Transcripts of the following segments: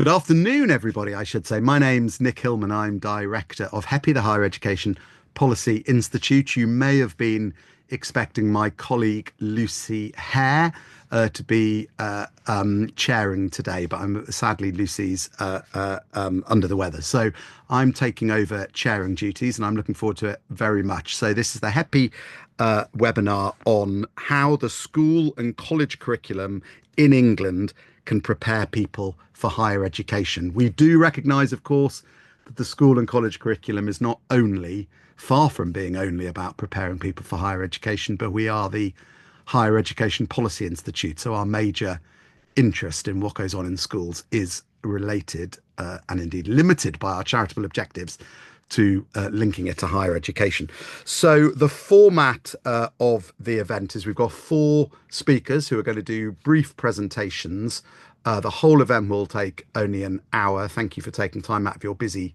Good afternoon, everybody, I should say. My name's Nick Hillman. I'm director of HEPI, the Higher Education Policy Institute. You may have been expecting my colleague Lucy Hare to be chairing today, but sadly Lucy's under the weather. So I'm taking over chairing duties and I'm looking forward to it very much. So this is the HEPI webinar on how the school and college curriculum in England can prepare people for higher education. We do recognise, of course, that the school and college curriculum is not only, far from being only about preparing people for higher education, but we are the Higher Education Policy Institute. So our major interest in what goes on in schools is related and indeed limited by our charitable objectives to linking it to higher education. So the format of the event is we've got four speakers who are going to do brief presentations. The whole event will take only an hour. Thank you for taking time out of your busy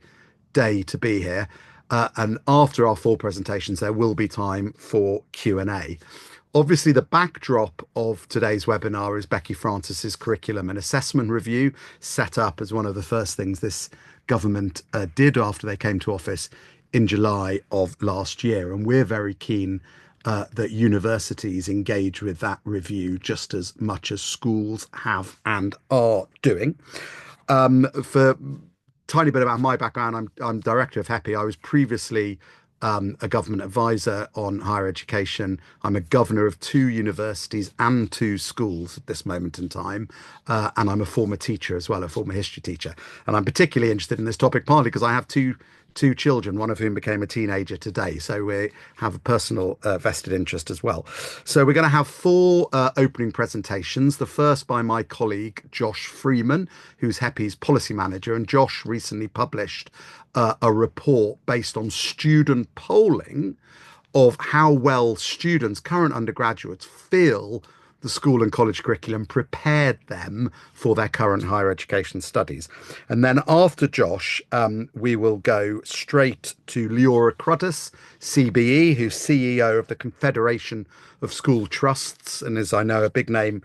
day to be here. And after our four presentations, there will be time for Q&A. Obviously, the backdrop of today's webinar is Becky Francis's curriculum and assessment review, set up as one of the first things this government did after they came to office in July of last year. And we're very keen that universities engage with that review just as much as schools have and are doing. For a tiny bit about my background, I'm director of HEPI. I was previously a government advisor on higher education. I'm a governor of two universities and two schools at this moment in time. And I'm a former teacher as well, a former history teacher. And I'm particularly interested in this topic, partly because I have two children, one of whom became a teenager today. So we have a personal vested interest as well. So we're going to have four opening presentations. The first by my colleague, Josh Freeman, who's HEPI's policy manager. And Josh recently published a report based on student polling of how well students, current undergraduates, feel the school and college curriculum prepared them for their current higher education studies. And then after Josh, we will go straight to Leora Cruddas CBE, who's CEO of the Confederation of School Trusts and is, I know, a big name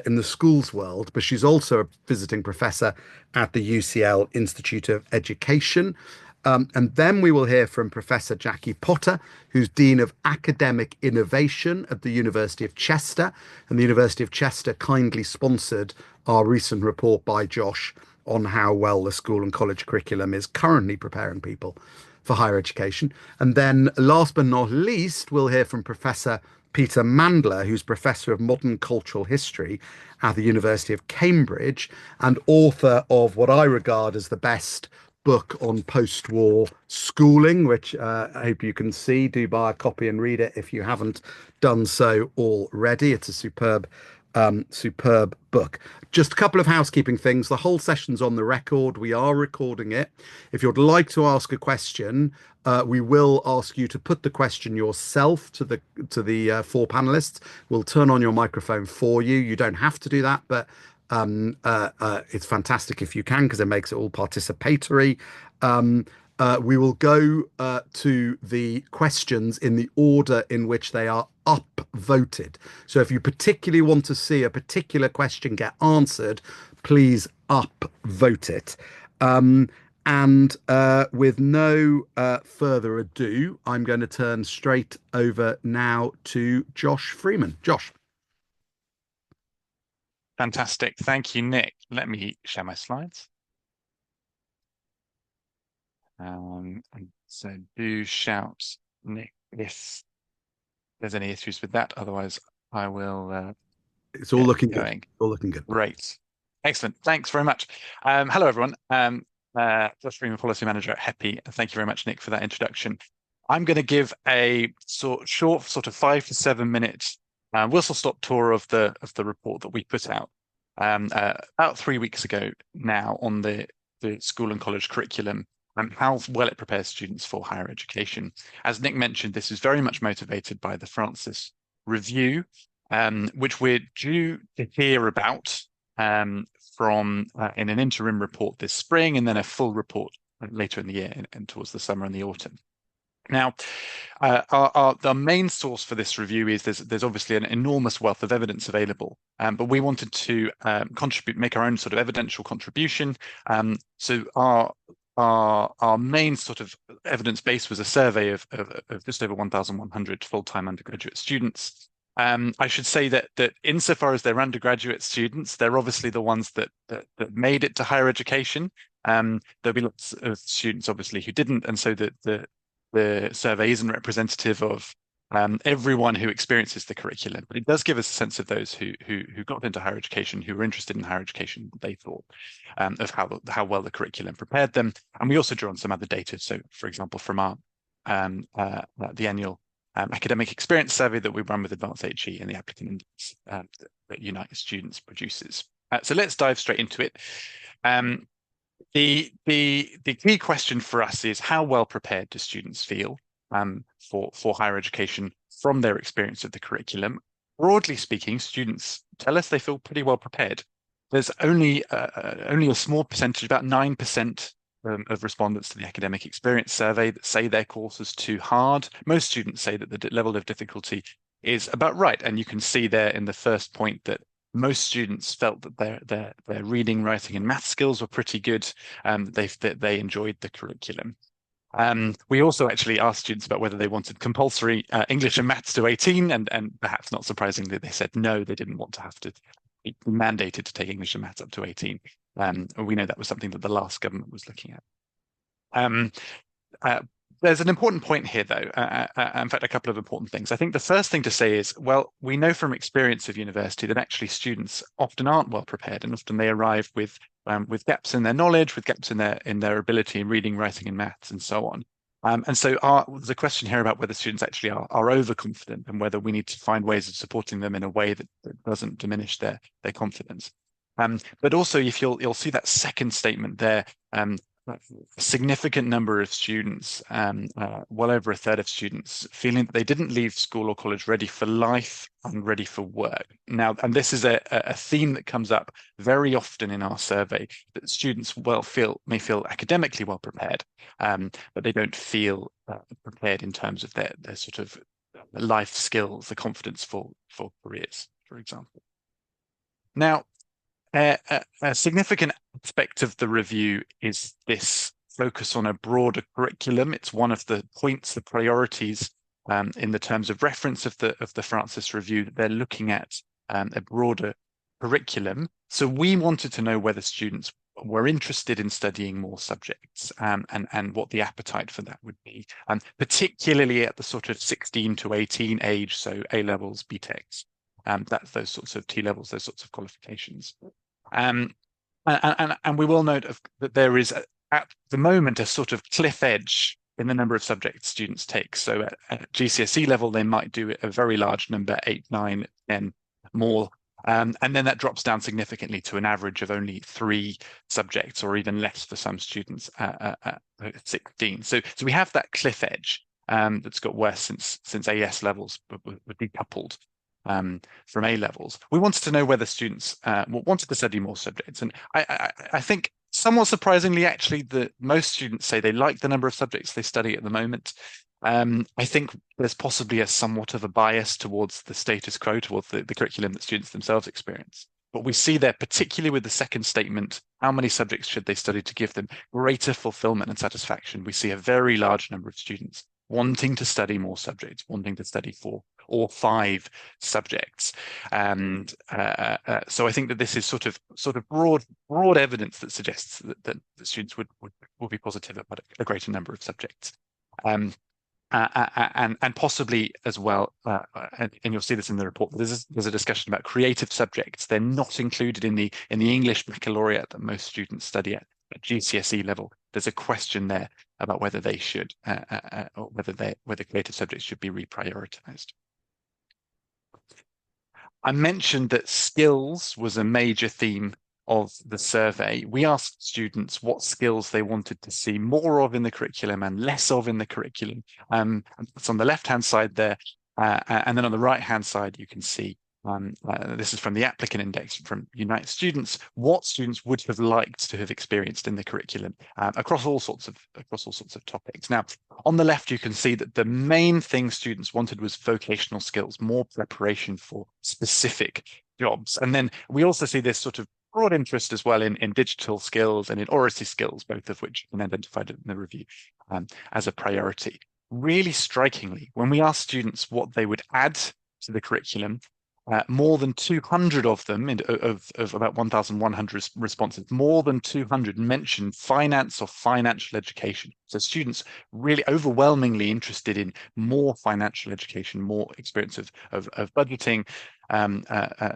in the schools world, but she's also a visiting professor at the UCL Institute of Education. And then we will hear from Professor Jackie Potter, who's Dean of Academic Innovation at the University of Chester. And the University of Chester kindly sponsored our recent report by Josh on how well the school and college curriculum is currently preparing people for higher education. And then last but not least, we'll hear from Professor Peter Mandler, who's Professor of Modern Cultural History at the University of Cambridge and author of what I regard as the best book on post-war schooling, which I hope you can see. Do buy a copy and read it if you haven't done so already. It's a superb book. Just a couple of housekeeping things. The whole session's on the record. We are recording it. If you'd like to ask a question, we will ask you to put the question yourself to the four panelists. We'll turn on your microphone for you. You don't have to do that, but it's fantastic if you can, because it makes it all participatory. We will go to the questions in the order in which they are upvoted. So if you particularly want to see a particular question get answered, please upvote it. And with no further ado, I'm going to turn straight over now to Josh Freeman. Josh. Fantastic. Thank you, Nick. Let me share my slides. And so do shout, Nick, if there's any issues with that. Otherwise, I will It's all looking good. All looking good. Great. Excellent. Thanks very much. Hello, everyone. Josh Freeman, Policy Manager at HEPI. Thank you very much, Nick, for that introduction. I'm going to give a short, sort of 5 to 7 minute whistle-stop tour of the report that we put out about 3 weeks ago now on the school and college curriculum and how well it prepares students for higher education. As Nick mentioned, this is very much motivated by the Francis Review, which we're due to hear about from in an interim report this spring, and then a full report later in the year and towards the summer and the autumn. Now, the main source for this review is there's obviously an enormous wealth of evidence available, but we wanted to make our own sort of evidential contribution. So our main sort of evidence base was a survey of just over 1,100 full-time undergraduate students. I should say that insofar as they're undergraduate students, they're obviously the ones that made it to higher education. There'll be lots of students obviously who didn't, and so the survey isn't representative of everyone who experiences the curriculum, but it does give us a sense of those who got into higher education, who were interested in higher education, they thought of how well the curriculum prepared them. And we also drew on some other data. So, for example, from our the annual academic experience survey that we run with Advanced HE and the applicant index that United Students produces. So let's dive straight into it. The key question for us is how well prepared do students feel for higher education from their experience of the curriculum? Broadly speaking, students tell us they feel pretty well prepared. There's only a small percentage, about 9% of respondents to the academic experience survey that say their course is too hard. Most students say that the level of difficulty is about right, and you can see there in the first point that most students felt that their reading, writing, and math skills were pretty good. They enjoyed the curriculum. We also actually asked students about whether they wanted compulsory English and maths to 18, and perhaps not surprisingly, they said no, they didn't want to have to be mandated to take English and maths up to 18. We know that was something that the last government was looking at. There's an important point here, though. In fact, a couple of important things. I think the first thing to say is, well, we know from experience of university that actually students often aren't well prepared, and often they arrive with gaps in their knowledge, with gaps in their ability in reading, writing, and maths, and so on. And so there's a question here about whether students actually are overconfident and whether we need to find ways of supporting them in a way that doesn't diminish their confidence. But also, if you'll see that second statement there, a significant number of students, well over a third of students, feeling that they didn't leave school or college ready for life and ready for work. Now, and this is a theme that comes up very often in our survey, that students may feel academically well prepared, but they don't feel prepared in terms of their sort of life skills, the confidence for careers, for example. Now, a significant aspect of the review is this focus on a broader curriculum. It's one of the points, the priorities in the terms of reference of the Francis Review, that they're looking at a broader curriculum. So we wanted to know whether students were interested in studying more subjects and what the appetite for that would be, particularly at the sort of 16 to 18 age, so A-levels, BTECs. That's those sorts of T-levels, those sorts of qualifications. And we will note that there is, at the moment, a sort of cliff edge in the number of subjects students take. So at GCSE level, they might do a very large number, 8, 9, 10 more. And then that drops down significantly to an average of only 3 subjects, or even less for some students at 16. So we have that cliff edge that's got worse since AS levels were decoupled from A levels. We wanted to know whether students wanted to study more subjects. And I think somewhat surprisingly, actually, that most students say they like the number of subjects they study at the moment. I think there's possibly a somewhat of a bias towards the status quo, towards the curriculum that students themselves experience. But we see there, particularly with the second statement, how many subjects should they study to give them greater fulfillment and satisfaction? We see a very large number of students wanting to study more subjects, wanting to study 4 or 5 subjects. And so I think that this is sort of broad evidence that suggests that students would be positive about a greater number of subjects. And possibly as well, and you'll see this in the report, there's a discussion about creative subjects. They're not included in the English baccalaureate that most students study at GCSE level. There's a question there about whether they should, or whether creative subjects should be reprioritized. I mentioned that skills was a major theme of the survey. We asked students what skills they wanted to see more of in the curriculum and less of in the curriculum. It's on the left-hand side there. And then on the right-hand side, you can see this is from the applicant index from Unite Students, what students would have liked to have experienced in the curriculum across all sorts of topics. Now, on the left, you can see that the main thing students wanted was vocational skills, more preparation for specific jobs. And then we also see this sort of broad interest as well in digital skills and in oracy skills, both of which have been identified in the review as a priority. Really strikingly, when we asked students what they would add to the curriculum, more than 200 of them, of about 1,100 responses, more than 200 mentioned finance or financial education. So students really overwhelmingly interested in more financial education, more experience of budgeting,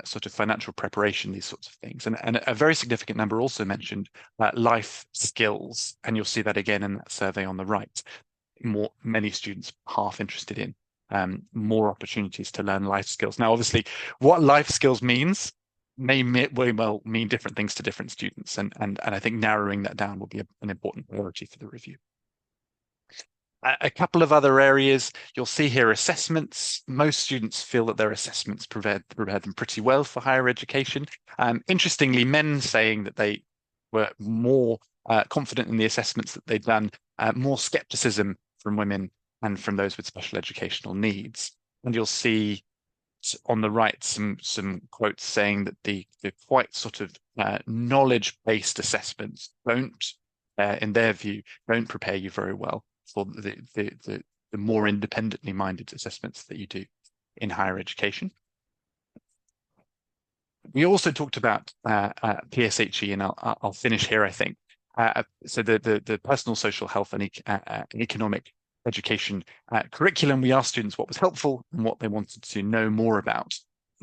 sort of financial preparation, these sorts of things. And a very significant number also mentioned life skills. And you'll see that again in that survey on the right. Many students half interested in more opportunities to learn life skills. Now, obviously, what life skills means may well mean different things to different students. And I think narrowing that down will be an important priority for the review. A couple of other areas, you'll see here assessments. Most students feel that their assessments prepare them pretty well for higher education. Interestingly, men saying that they were more confident in the assessments that they'd done, more skepticism from women and from those with special educational needs. And you'll see on the right some quotes saying that the quite sort of knowledge-based assessments don't, in their view, don't prepare you very well for the more independently minded assessments that you do in higher education. We also talked about PSHE, and I'll finish here, I think. So the personal, social, health, and economic education curriculum, we asked students what was helpful and what they wanted to know more about.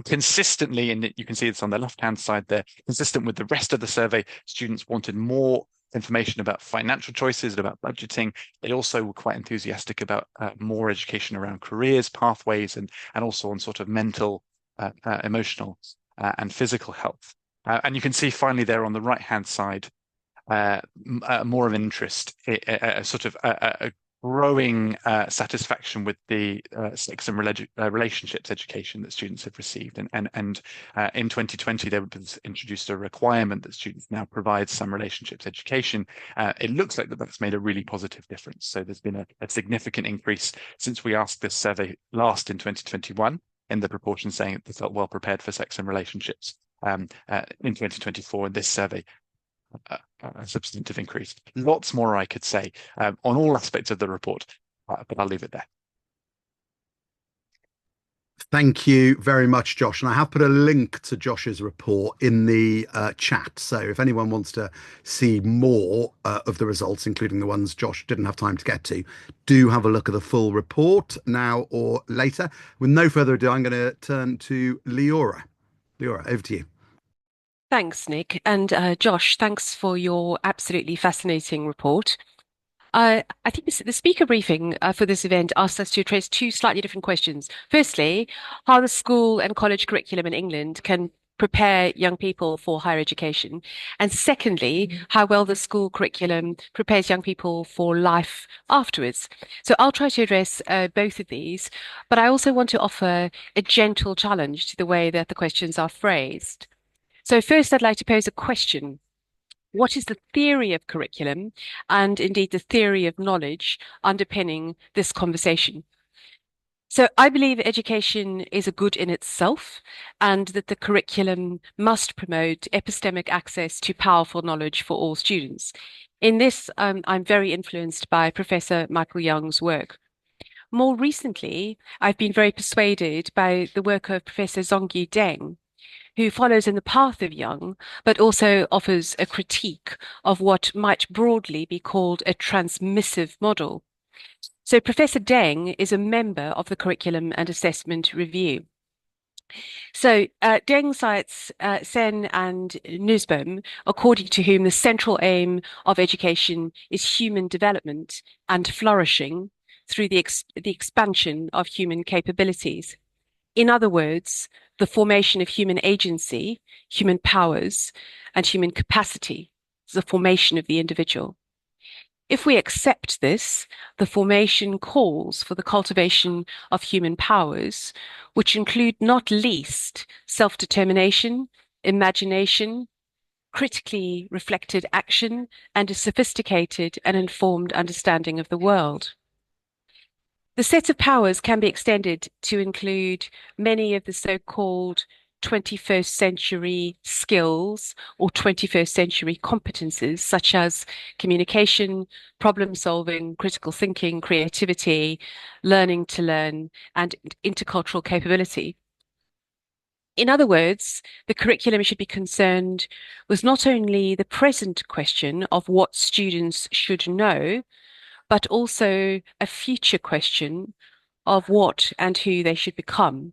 Consistently, and you can see this on the left-hand side there, consistent with the rest of the survey, students wanted more information about financial choices, about budgeting. They also were quite enthusiastic about more education around careers, pathways, and also on sort of mental, emotional, and physical health. And you can see finally there on the right-hand side, more of an interest, sort of a growing satisfaction with the sex and relationships education that students have received. And in 2020, there was introduced a requirement that students now provide some relationships education. It looks like that's made a really positive difference. So there's been a significant increase since we asked this survey last in 2021 in the proportion saying that they felt well prepared for sex and relationships. In 2024, in this survey, a substantive increase. Lots more I could say on all aspects of the report, but I'll leave it there. Thank you very much, Josh. And I have put a link to Josh's report in the chat. So if anyone wants to see more of the results, including the ones Josh didn't have time to get to, do have a look at the full report now or later. With no further ado, I'm going to turn to Leora. Leora, over to you. Thanks, Nick. And Josh, thanks for your absolutely fascinating report. I think the speaker briefing for this event asked us to address two slightly different questions. Firstly, how the school and college curriculum in England can prepare young people for higher education. And secondly, how well the school curriculum prepares young people for life afterwards. So I'll try to address both of these, but I also want to offer a gentle challenge to the way that the questions are phrased. So first, I'd like to pose a question. What is the theory of curriculum and indeed the theory of knowledge underpinning this conversation? So I believe education is a good in itself and that the curriculum must promote epistemic access to powerful knowledge for all students. In this, I'm very influenced by Professor Michael Young's work. More recently, I've been very persuaded by the work of Professor Zongyi Deng, who follows in the path of Young, but also offers a critique of what might broadly be called a transmissive model. So Professor Deng is a member of the Curriculum and Assessment Review. So Deng cites Sen and Nussbaum, according to whom the central aim of education is human development and flourishing through the expansion of human capabilities. In other words, the formation of human agency, human powers, and human capacity, the formation of the individual. If we accept this, the formation calls for the cultivation of human powers, which include not least self-determination, imagination, critically reflected action, and a sophisticated and informed understanding of the world. The set of powers can be extended to include many of the so-called 21st century skills or 21st century competences, such as communication, problem solving, critical thinking, creativity, learning to learn, and intercultural capability. In other words, the curriculum should be concerned with not only the present question of what students should know, but also a future question of what and who they should become.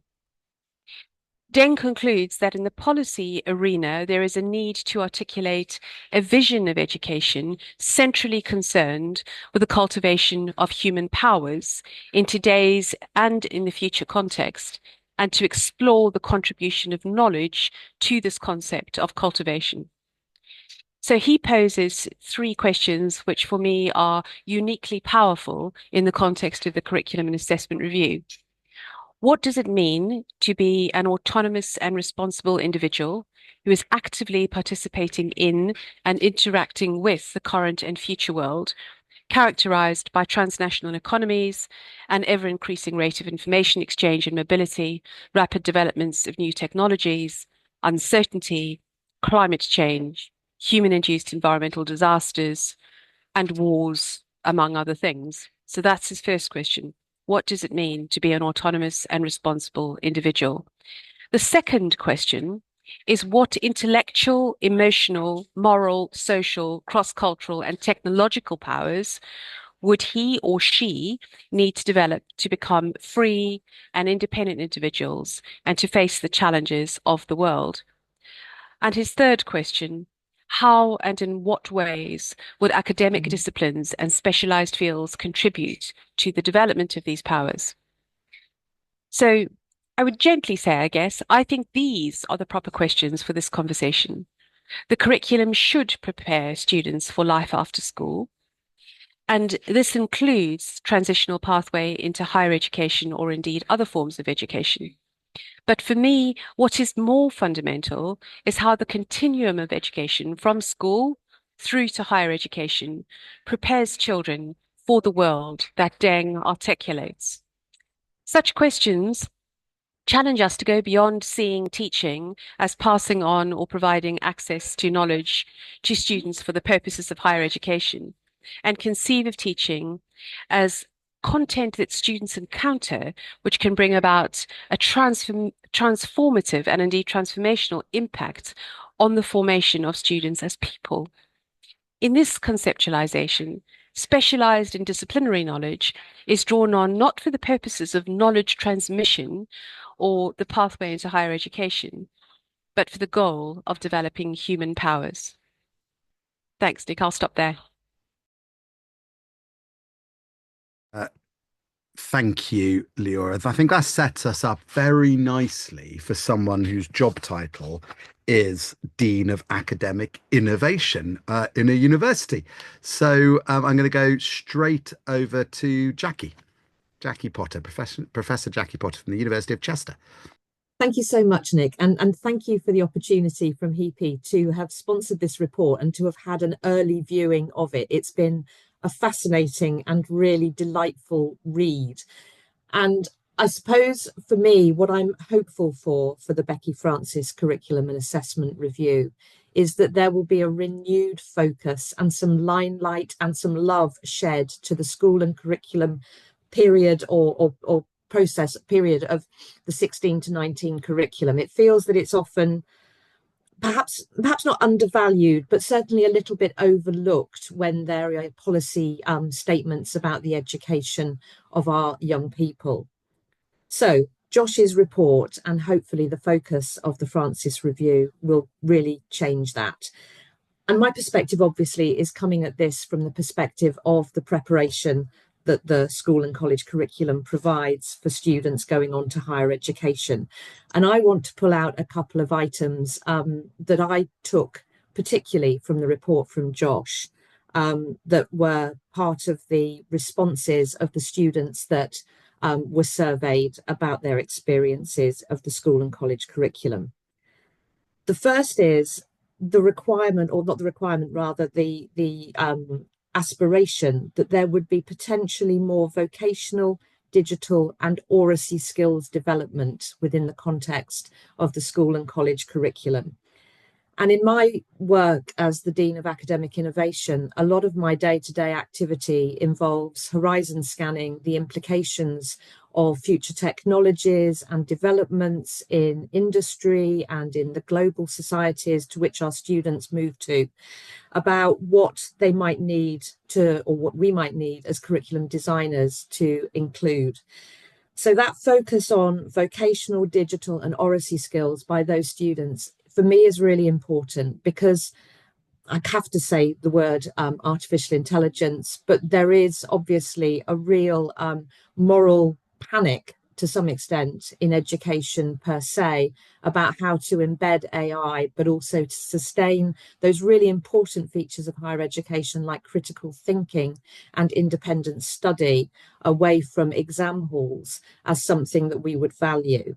Deng concludes that in the policy arena, there is a need to articulate a vision of education centrally concerned with the cultivation of human powers in today's and in the future context, and to explore the contribution of knowledge to this concept of cultivation. So he poses three questions, which for me are uniquely powerful in the context of the curriculum and assessment review. What does it mean to be an autonomous and responsible individual who is actively participating in and interacting with the current and future world, characterized by transnational economies, an ever-increasing rate of information exchange and mobility, rapid developments of new technologies, uncertainty, climate change, human-induced environmental disasters, and wars, among other things? So that's his first question. What does it mean to be an autonomous and responsible individual? The second question is what intellectual, emotional, moral, social, cross-cultural, and technological powers would he or she need to develop to become free and independent individuals and to face the challenges of the world? And his third question, how and in what ways would academic disciplines and specialized fields contribute to the development of these powers? So I would gently say, I guess, I think these are the proper questions for this conversation. The curriculum should prepare students for life after school. And this includes transitional pathway into higher education or indeed other forms of education. But for me, what is more fundamental is how the continuum of education from school through to higher education prepares children for the world that Deng articulates. Such questions challenge us to go beyond seeing teaching as passing on or providing access to knowledge to students for the purposes of higher education, and conceive of teaching as content that students encounter, which can bring about a transformative and indeed transformational impact on the formation of students as people. In this conceptualization, specialized and disciplinary knowledge is drawn on not for the purposes of knowledge transmission or the pathway into higher education, but for the goal of developing human powers. Thanks, Nick. I'll stop there. Thank you, Leora. I think that sets us up very nicely for someone whose job title is Dean of Academic Innovation in a university. So I'm going to go straight over to Jackie Potter, Professor Jackie Potter from the University of Chester. Thank you so much, Nick, and thank you for the opportunity from HEPI to have sponsored this report and to have had an early viewing of it. It's been a fascinating and really delightful read. And I suppose for me, what I'm hopeful for the Becky Francis Curriculum and Assessment Review is that there will be a renewed focus and some limelight and some love shed to the school and curriculum period or process period of the 16 to 19 curriculum. It feels that it's often perhaps not undervalued, but certainly a little bit overlooked when there are policy statements about the education of our young people. So Josh's report and hopefully the focus of the Francis Review will really change that. And my perspective obviously is coming at this from the perspective of the preparation that the school and college curriculum provides for students going on to higher education. And I want to pull out a couple of items that I took particularly from the report from Josh, that were part of the responses of the students that were surveyed about their experiences of the school and college curriculum. The first is the requirement, or not the requirement, rather the aspiration that there would be potentially more vocational, digital and oracy skills development within the context of the school and college curriculum. And in my work as the Dean of Academic Innovation, a lot of my day-to-day activity involves horizon scanning the implications of future technologies and developments in industry and in the global societies to which our students move to, about what they might need to, or what we might need as curriculum designers to include. So that focus on vocational, digital and oracy skills by those students for me is really important, because I have to say the word artificial intelligence, but there is obviously a real moral panic to some extent in education per se about how to embed AI, but also to sustain those really important features of higher education like critical thinking and independent study away from exam halls as something that we would value.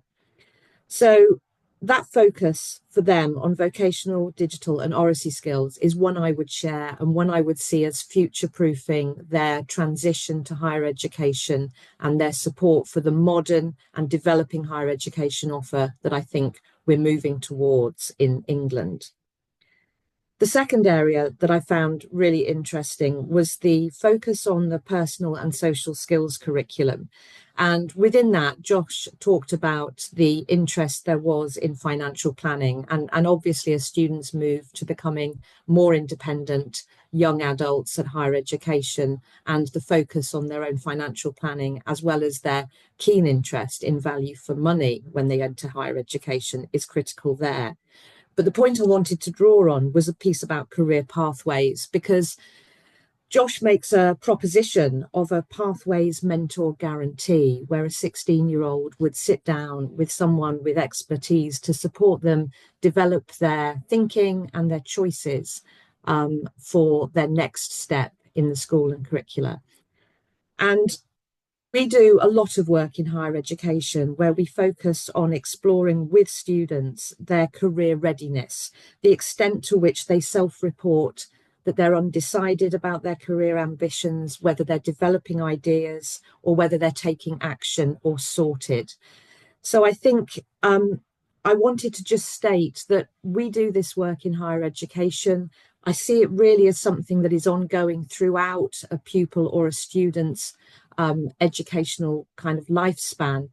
So that focus for them on vocational, digital and oracy skills is one I would share, and one I would see as future-proofing their transition to higher education and their support for the modern and developing higher education offer that I think we're moving towards in England. The second area that I found really interesting was the focus on the personal and social skills curriculum. And within that, Josh talked about the interest there was in financial planning. And obviously, as students move to becoming more independent young adults at higher education, and the focus on their own financial planning, as well as their keen interest in value for money when they enter higher education, is critical there. But the point I wanted to draw on was a piece about career pathways, because Josh makes a proposition of a pathways mentor guarantee, where a 16-year-old would sit down with someone with expertise to support them develop their thinking and their choices for their next step in the school and curricula. And we do a lot of work in higher education where we focus on exploring with students their career readiness, the extent to which they self-report that they're undecided about their career ambitions, whether they're developing ideas or whether they're taking action or sorted. So I think I wanted to just state that we do this work in higher education. I see it really as something that is ongoing throughout a pupil or a student's educational kind of lifespan.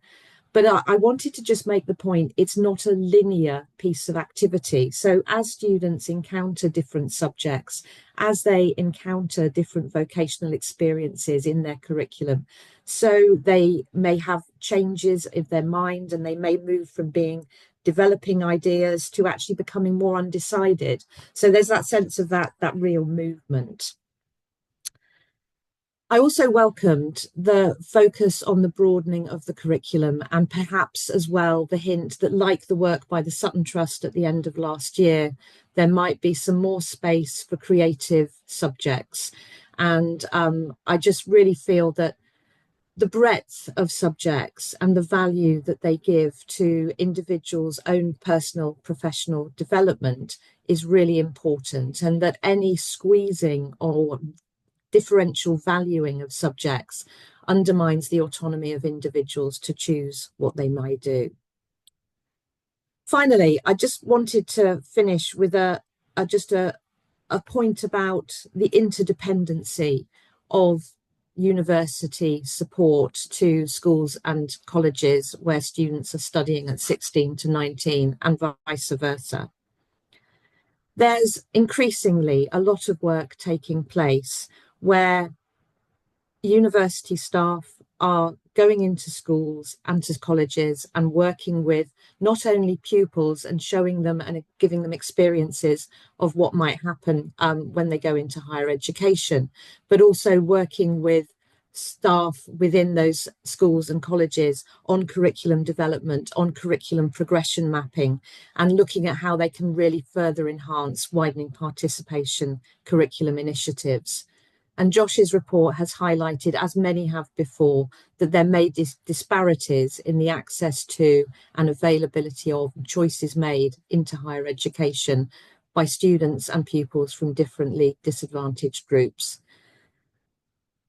But I wanted to just make the point, it's not a linear piece of activity. So as students encounter different subjects, as they encounter different vocational experiences in their curriculum, so they may have changes in their mind, and they may move from being developing ideas to actually becoming more undecided. So there's that sense of that real movement. I also welcomed the focus on the broadening of the curriculum, and perhaps as well the hint that, like the work by the Sutton Trust at the end of last year, there might be some more space for creative subjects. And I just really feel that the breadth of subjects and the value that they give to individuals' own personal professional development is really important, and that any squeezing or differential valuing of subjects undermines the autonomy of individuals to choose what they might do. Finally, I just wanted to finish with a point about the interdependency of university support to schools and colleges where students are studying at 16 to 19 and vice versa. There's increasingly a lot of work taking place where university staff are going into schools and to colleges and working with not only pupils and showing them and giving them experiences of what might happen when they go into higher education, but also working with staff within those schools and colleges on curriculum development, on curriculum progression mapping, and looking at how they can really further enhance widening participation curriculum initiatives. And Josh's report has highlighted, as many have before, that there may be disparities in the access to and availability of choices made into higher education by students and pupils from differently disadvantaged groups.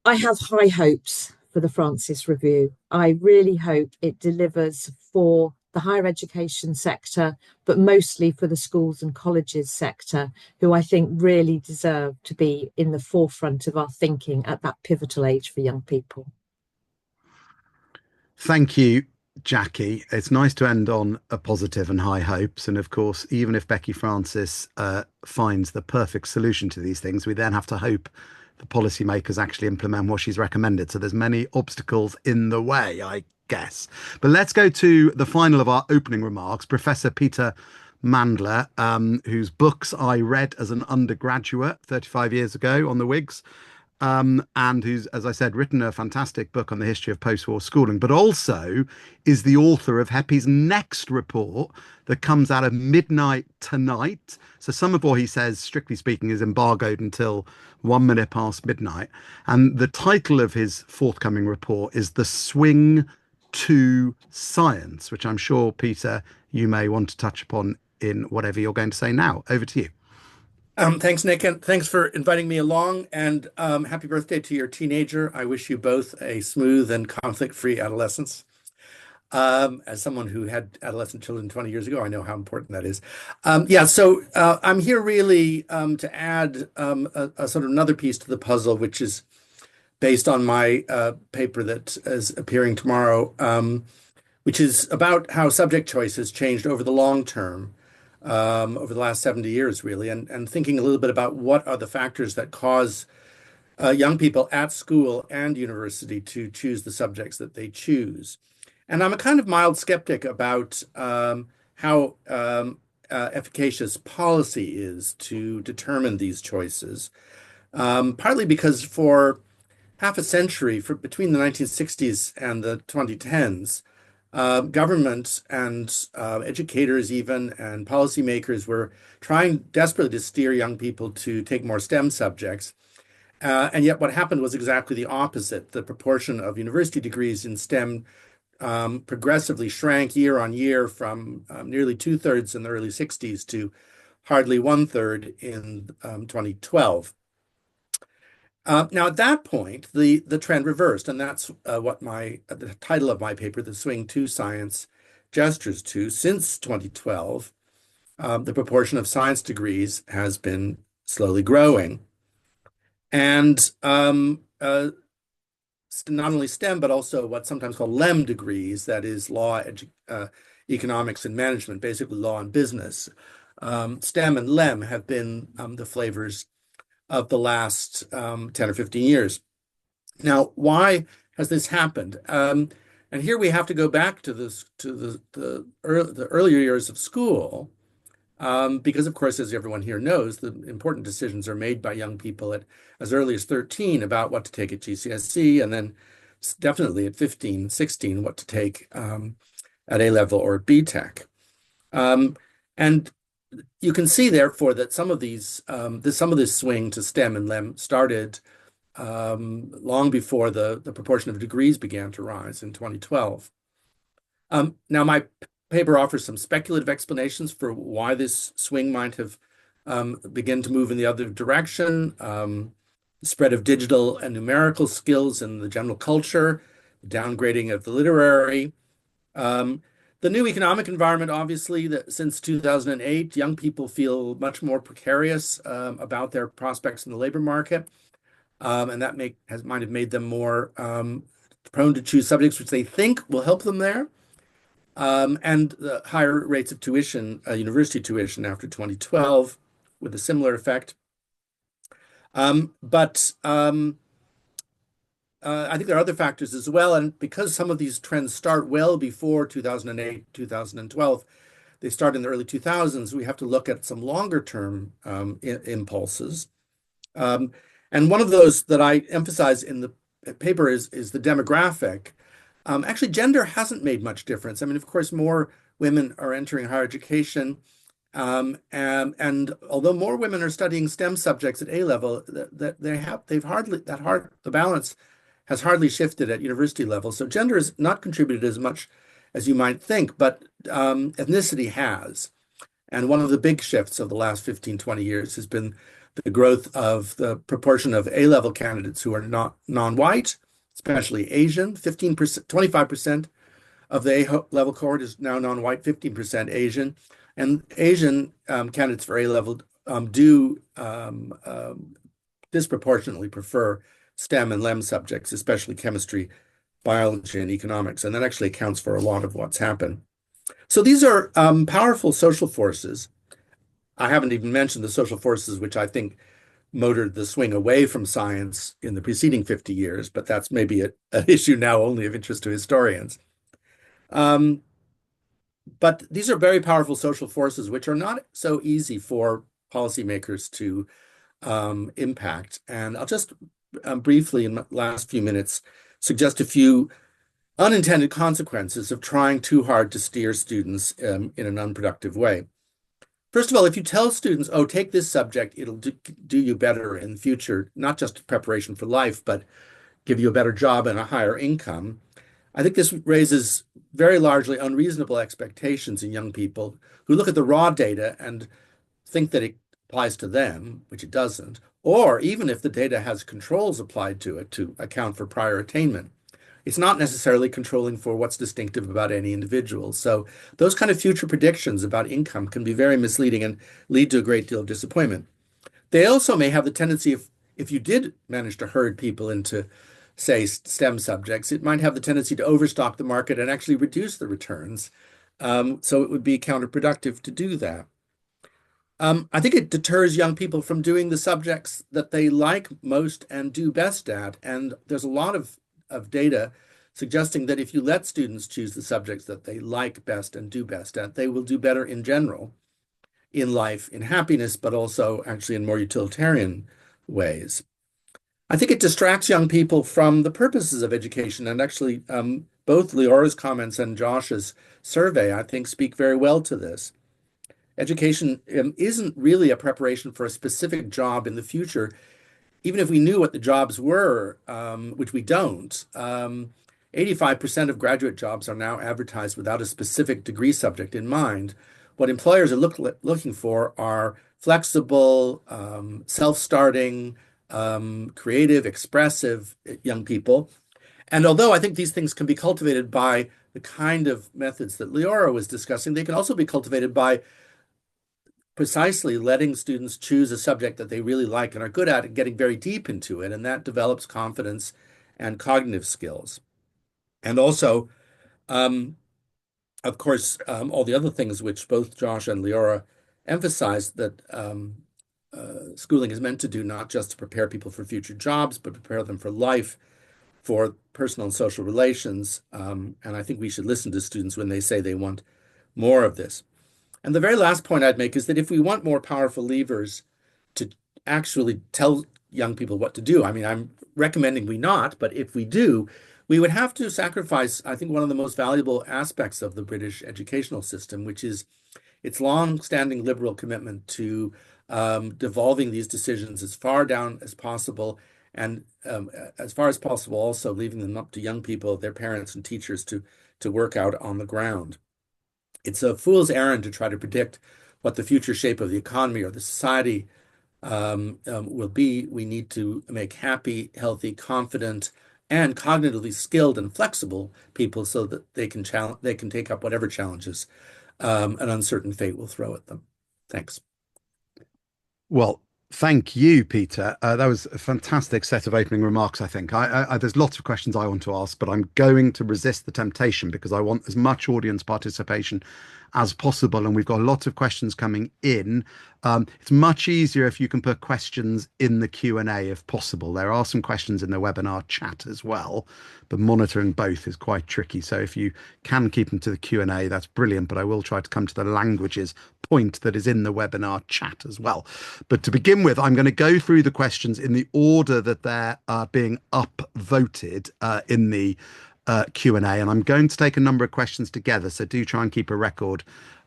I have high hopes for the Francis Review. I really hope it delivers for the higher education sector, but mostly for the schools and colleges sector, who I think really deserve to be in the forefront of our thinking at that pivotal age for young people. Thank you, Jackie. It's nice to end on a positive and high hopes. And of course, even if Becky Francis finds the perfect solution to these things, we then have to hope the policymakers actually implement what she's recommended. So there's many obstacles in the way, I guess. But let's go to the final of our opening remarks. Professor Peter Mandler, whose books I read as an undergraduate 35 years ago on the Whigs, and who's, as I said, written a fantastic book on the history of post-war schooling, but also is the author of HEPI's next report that comes out at midnight tonight. So some of what he says, strictly speaking, is embargoed until 1 minute past midnight. And the title of his forthcoming report is The Swing to Science, which I'm sure, Peter, you may want to touch upon in whatever you're going to say now. Over to you. Thanks, Nick, and thanks for inviting me along, and happy birthday to your teenager. I wish you both a smooth and conflict-free adolescence. As someone who had adolescent children 20 years ago, I know how important that is. So I'm here really to add a sort of another piece to the puzzle, which is based on my paper that is appearing tomorrow, which is about how subject choice has changed over the long term. Over the last 70 years, really, and thinking a little bit about what are the factors that cause young people at school and university to choose the subjects that they choose. And I'm a kind of mild skeptic about how efficacious policy is to determine these choices, partly because for half a century, between the 1960s and the 2010s, government and educators even and policymakers were trying desperately to steer young people to take more STEM subjects. And yet what happened was exactly the opposite. The proportion of university degrees in STEM progressively shrank year on year from nearly 2/3 in the early 60s to hardly 1/3 in 2012. Now, at that point, the trend reversed, and that's what the title of my paper, The Swing to Science, gestures to. Since 2012, the proportion of science degrees has been slowly growing. And not only STEM, but also what's sometimes called LEM degrees, that is law, economics, and management, basically law and business. STEM and LEM have been the flavors of the last 10 or 15 years. Now, why has this happened? And here we have to go back to the earlier years of school, because, of course, as everyone here knows, the important decisions are made by young people at as early as 13 about what to take at GCSE, and then definitely at 15, 16, what to take at A-level or B Tech. And you can see, therefore, that some of this swing to STEM and LEM started long before the proportion of degrees began to rise in 2012. Now, my paper offers some speculative explanations for why this swing might have begun to move in the other direction. The spread of digital and numerical skills in the general culture, the downgrading of the literary. The new economic environment, obviously, that since 2008, young people feel much more precarious about their prospects in the labor market, and that might have made them more prone to choose subjects which they think will help them there, and the higher rates of tuition, university tuition after 2012, with a similar effect. I think there are other factors as well, and because some of these trends start well before 2008, 2012, they start in the early 2000s, we have to look at some longer term impulses. And one of those that I emphasize in paper is the demographic. Actually, gender hasn't made much difference. I mean, of course, more women are entering higher education. And although more women are studying STEM subjects at A level, the balance has hardly shifted at university level. So gender has not contributed as much as you might think, but ethnicity has. And one of the big shifts of the last 15, 20 years has been the growth of the proportion of A-level candidates who are not non-white, especially Asian. 15%, 25% of the A-level cohort is now non-white, 15% Asian. And Asian candidates for A-level do disproportionately prefer STEM and LEM subjects, especially chemistry, biology, and economics. And that actually accounts for a lot of what's happened. So these are powerful social forces. I haven't even mentioned the social forces which I think motored the swing away from science in the preceding 50 years, but that's maybe an issue now only of interest to historians. But these are very powerful social forces which are not so easy for policymakers to impact. And I'll just briefly, in the last few minutes, suggest a few unintended consequences of trying too hard to steer students in an unproductive way. First of all, if you tell students, oh, take this subject, it'll do you better in the future, not just preparation for life, but give you a better job and a higher income, I think this raises very largely unreasonable expectations in young people who look at the raw data and think that it applies to them, which it doesn't, or even if the data has controls applied to it to account for prior attainment. It's not necessarily controlling for what's distinctive about any individual. So those kind of future predictions about income can be very misleading and lead to a great deal of disappointment. They also may have the tendency, if you did manage to herd people into, say, STEM subjects, it might have the tendency to overstock the market and actually reduce the returns. So it would be counterproductive to do that. I think it deters young people from doing the subjects that they like most and do best at. And there's a lot of data suggesting that if you let students choose the subjects that they like best and do best at, they will do better in general in life, in happiness, but also actually in more utilitarian ways. I think it distracts young people from the purposes of education. And actually, both Leora's comments and Josh's survey, I think, speak very well to this. Education isn't really a preparation for a specific job in the future. Even if we knew what the jobs were, which we don't, 85% of graduate jobs are now advertised without a specific degree subject in mind. What employers are looking for are flexible, self-starting, creative, expressive young people. And although I think these things can be cultivated by the kind of methods that Leora was discussing, they can also be cultivated by precisely letting students choose a subject that they really like and are good at and getting very deep into it. And that develops confidence and cognitive skills. And also, of course, all the other things which both Josh and Leora emphasized that schooling is meant to do, not just to prepare people for future jobs, but prepare them for life, for personal and social relations. And I think we should listen to students when they say they want more of this. And the very last point I'd make is that if we want more powerful levers to actually tell young people what to do, I mean, I'm recommending we not, but if we do, we would have to sacrifice, I think, one of the most valuable aspects of the British educational system, which is its long-standing liberal commitment to devolving these decisions as far down as possible, and as far as possible also leaving them up to young people, their parents and teachers to work out on the ground. It's a fool's errand to try to predict what the future shape of the economy or the society will be. We need to make happy, healthy, confident, and cognitively skilled and flexible people so that they can take up whatever challenges an uncertain fate will throw at them. Thanks. Well, thank you, Peter. That was a fantastic set of opening remarks, I think. There's lots of questions I want to ask, but I'm going to resist the temptation because I want as much audience participation as possible. And we've got a lot of questions coming in. It's much easier if you can put questions in the Q&A if possible. There are some questions in the webinar chat as well, but monitoring both is quite tricky. So if you can keep them to the Q&A, that's brilliant. But I will try to come to the languages point that is in the webinar chat as well. But to begin with, I'm going to go through the questions in the order that they're being upvoted in the Q&A, and I'm going to take a number of questions together. So do try and keep a record,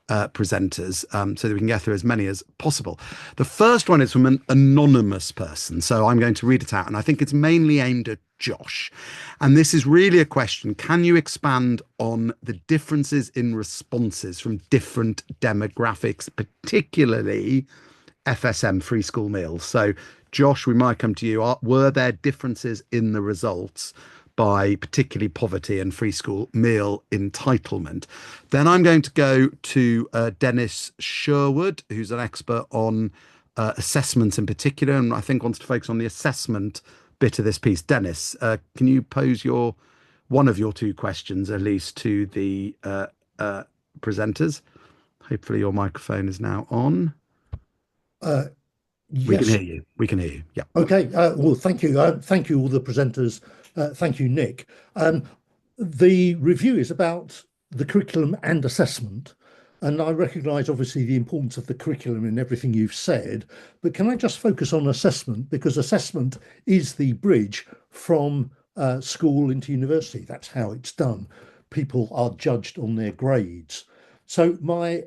presenters, so that we can get through as many as possible. The first one is from an anonymous person, so I'm going to read it out, and I think it's mainly aimed at Josh. And this is really a question: can you expand on the differences in responses from different demographics, particularly FSM, free school meals? So Josh, we might come to you. Were there differences in the results by particularly poverty and free school meal entitlement? Then I'm going to go to Dennis Sherwood, who's an expert on assessments in particular, and I think wants to focus on the assessment bit of this piece. Dennis, can you pose one of your two questions at least to the presenters? Hopefully your microphone is now on. Yes. We can hear you. We can hear you. Yeah. Okay. Well, thank you. Thank you, all the presenters. Thank you, Nick. The review is about the curriculum and assessment, and I recognise obviously the importance of the curriculum in everything you've said, but can I just focus on assessment, because assessment is the bridge from school into university. That's how it's done. People are judged on their grades. So my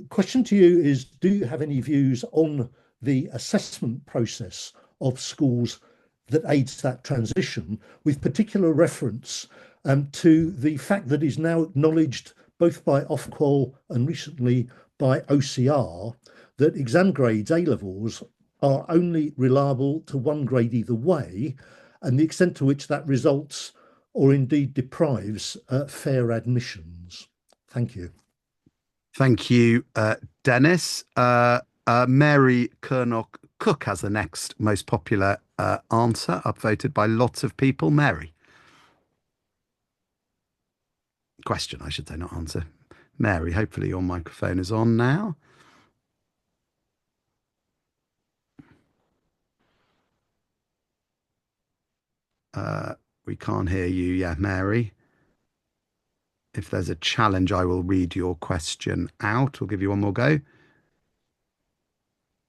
question to you is, do you have any views on the assessment process of schools that aids that transition, with particular reference to the fact that is now acknowledged both by Ofqual and recently by OCR that exam grades, A-levels, are only reliable to one grade either way, and the extent to which that results or indeed deprives fair admissions? Thank you. Thank you, Dennis. Mary Kernock Cook has the next most popular answer, upvoted by lots of people. Mary. Question, I should say, not answer. Mary, hopefully your microphone is on now. We can't hear you. Yeah, Mary. If there's a challenge, I will read your question out. We'll give you one more go.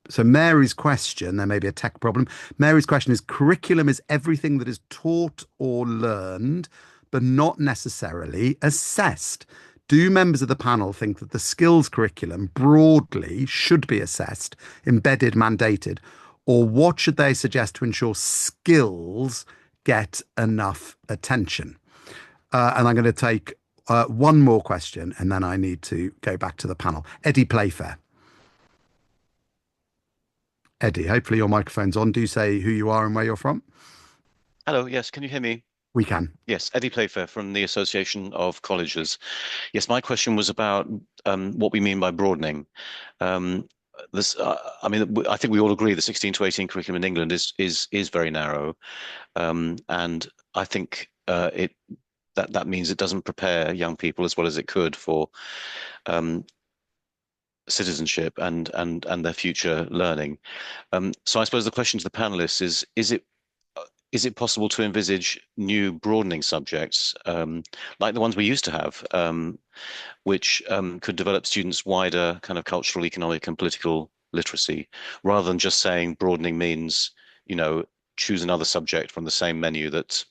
So Mary's question, there may be a tech problem. Mary's question is: curriculum is everything that is taught or learned, but not necessarily assessed. Do members of the panel think that the skills curriculum broadly should be assessed, embedded, mandated, or what should they suggest to ensure skills get enough attention? And I'm going to take one more question, and then I need to go back to the panel. Eddie Playfair. Eddie, hopefully your microphone's on. Do say who you are and where you're from. Hello, yes, can you hear me? We can. Yes, Eddie Playfair from the Association of Colleges. Yes, my question was about what we mean by broadening. I mean, I think we all agree the 16 to 18 curriculum in England is very narrow, and I think that means it doesn't prepare young people as well as it could for citizenship and their future learning. So I suppose the question to the panelists is it possible to envisage new broadening subjects like the ones we used to have, which could develop students' wider kind of cultural, economic, and political literacy, rather than just saying broadening means, you know, choose another subject from the same menu that's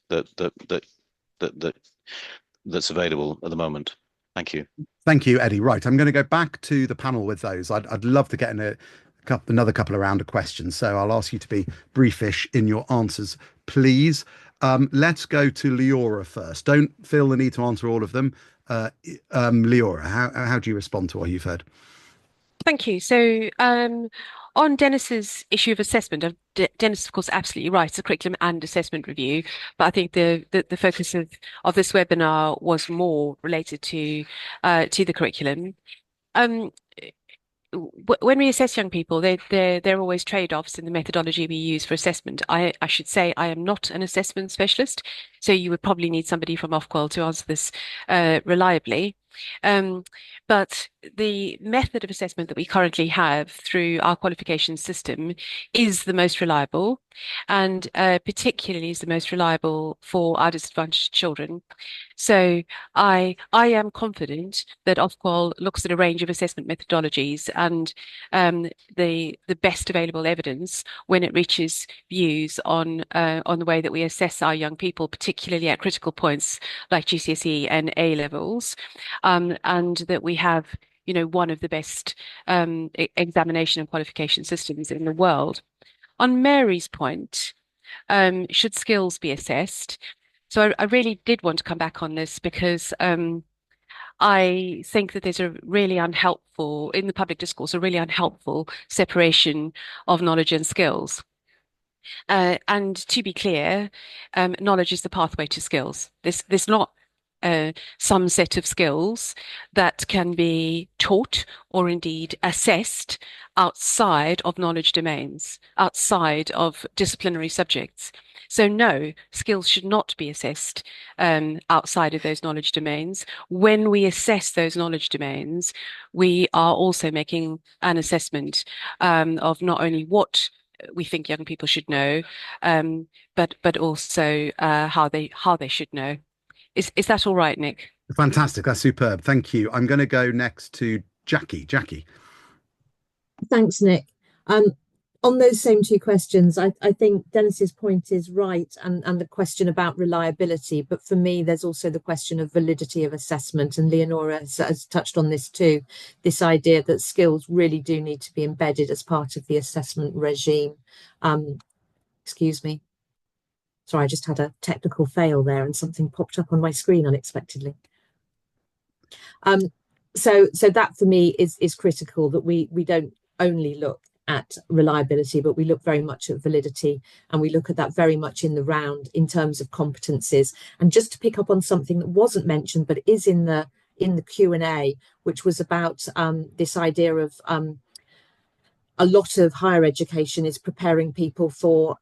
available at the moment. Thank you. Thank you, Eddie. Right, I'm going to go back to the panel with those. I'd love to get in another couple of round of questions, so I'll ask you to be briefish in your answers, please. Let's go to Leora first. Don't feel the need to answer all of them. Leora, how do you respond to what you've heard? Thank you. So on Dennis's issue of assessment, Dennis, of course, absolutely right. It's a curriculum and assessment review, but I think the focus of this webinar was more related to the curriculum. When we assess young people, there are always trade-offs in the methodology we use for assessment. I should say I am not an assessment specialist, so you would probably need somebody from Ofqual to answer this reliably. But the method of assessment that we currently have through our qualification system is the most reliable, and particularly is the most reliable for our disadvantaged children. So I am confident that Ofqual looks at a range of assessment methodologies and the best available evidence when it reaches views on the way that we assess our young people, particularly at critical points like GCSE and A levels, and that we have one of the best examination and qualification systems in the world. On Mary's point, should skills be assessed? So I really did want to come back on this because I think that there's a really unhelpful, in the public discourse, a really unhelpful separation of knowledge and skills. And to be clear, knowledge is the pathway to skills. There's not some set of skills that can be taught or indeed assessed outside of knowledge domains, outside of disciplinary subjects. So no, skills should not be assessed outside of those knowledge domains. When we assess those knowledge domains, we are also making an assessment of not only what we think young people should know, but also how they should know. Is that all right, Nick? Fantastic. That's superb. Thank you. I'm going to go next to Jackie. Jackie. Thanks, Nick. On those same two questions, I think Dennis's point is right, and the question about reliability. But for me, there's also the question of validity of assessment. And Leonora has touched on this too, this idea that skills really do need to be embedded as part of the assessment regime. Excuse me. Sorry, I just had a technical fail there and something popped up on my screen unexpectedly. So that for me is critical, that we don't only look at reliability, but we look very much at validity, and we look at that very much in the round in terms of competencies. And just to pick up on something that wasn't mentioned but is in the Q&A, which was about this idea of a lot of higher education is preparing people for